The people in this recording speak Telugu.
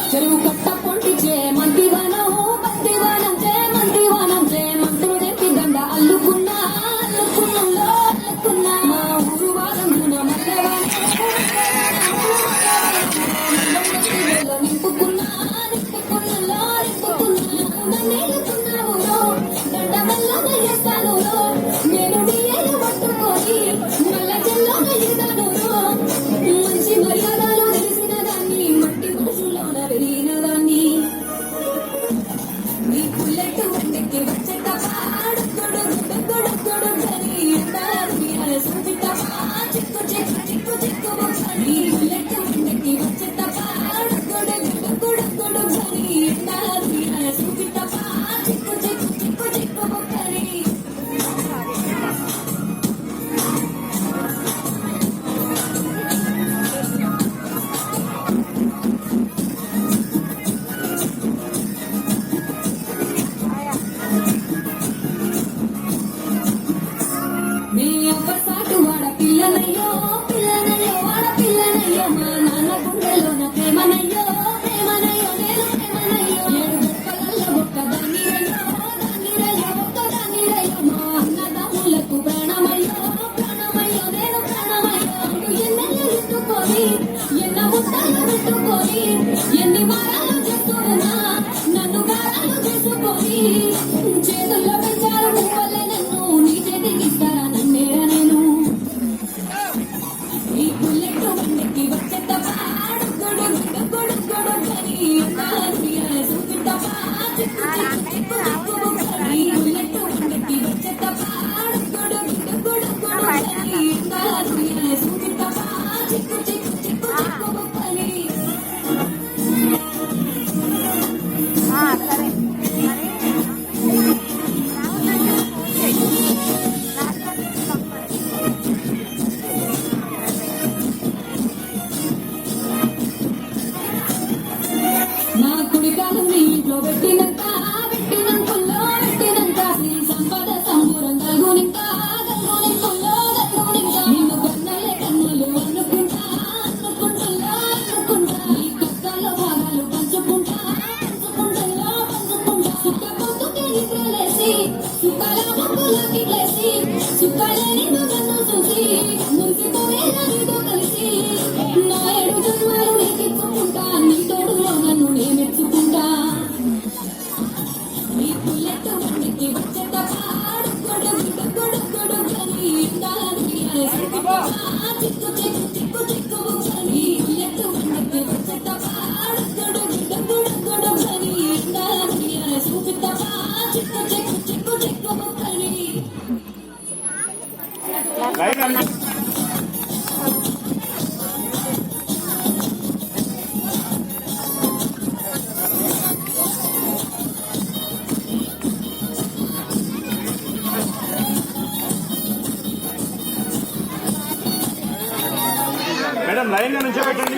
చెరువు కట్ట పొంటిచే మందివానం బందివానం చే మందివానం చే మంత్రుడెక్కి దండ అల్లుకున్నా అల్లుకున్నంలో అల్లుకున్నా మా ఊరు వారంగున మల్లెవానం నింపుకున్నా నింపుకున్నలో నింపుకున్నా నేలుకున్నావులో దండ మెల్లగా చేస్తాను నేను నీళ్ళు పట్టుకొని మల్ల చెల్లో ఎగిదాను మంచి మర్యాదలు తెలిసిన దాన్ని మట్టి మనుషులోన వెలిగిన దాన్ని నీ పుల్లెట్టు వండెక్కి వచ్చేట పాడుకొడు గుడ్డొడు ధరి సూచిట చిక్కు చిక్కు చిక్కు చిక్కు నీ పుల్లెట్టు వండెక్కి వచ్చేట పాడుకొడు గుడ్డొడు ధరి సూచిట చిక్కు చిక్కు చిక్కు చిక్కు బొక్కరి మీ అబ్బ సాటు వాడ పిల్లనయ్యో పిల్లనయ్యో వాడ పిల్లనయ్యో మా నాన్న గుండెలోన ప్రేమనయ్యో ప్రేమనయ్యో నేను ప్రేమనయ్యో ఏడు గొప్పలల్ల ఒక్కదానిరయ్యో దానిరయ్యో ఒక్కదానిరయ్యో మా అన్నదమ్ములకు ప్రాణమయ్యో ప్రాణమయ్యో నేను ప్రాణమయ్యో ఎన్నెల్లు ఎత్తుకొని ఎన్న ముద్దలు పెట్టుకొని ఎన్ని వారాలు చేసుకున్నా నన్ను గారాలు చేసుకొని చేతుల్లో పెంచారు నువ్వల్లే నన్ను నీ చేతికి ఇస్తారా నన్నేరా నేను ఈ పుల్లెట్టు వండెక్కి వచ్చేట పాడుకొడు అని సూచిట చిక్కు చిక్కు చిక్కు బొక్కరి పుల్లెట్టు వండెక్కి వచ్చేట పాడుకొడు అని సూచిట చిక్కు చిక్కు చిక్కు చిక్కు బొక్కరి నా కుడికాలు నీ ఇంట్లో పెట్టినంత పెట్టినంతలో పెట్టినంత నీ సంపద సంబూరం గల్గునింకా గల్గునింకుల్లో గల్గునింకా నిన్ను కన్నలే కన్నులు అనుకుంటా అనుకుంటుల్లో అనుకుంటా నీ కష్టాల్లో భాగాలు పంచుకుంటా పంచుకుంటుల్లో పంచుకుంటా సుఖ పొందుకే నిద్రలేసి సుఖాల మొక్కులకి లేసి సుఖాలేని మగను చూసి మురిసిపోయే నదితో కలిసి నా ఏడు జన్మలు నీకిచ్చుకుంటా నీ తోడులో నన్ను నేమెచ్చుకుంటా నీ పుల్లెట్టు వండికి వచ్చేట పాడుకొడు అని చిక్కు చిక్కు చిక్కు చిక్కు బుక్కని పుల్లెట్టు వండికి వచ్చేట పాడుకొడు అని సూచిట చిక్కు చిక్కు చిక్కు చిక్కు బుక్కని మేడం లైన్ గా నుంచో పెట్టండి.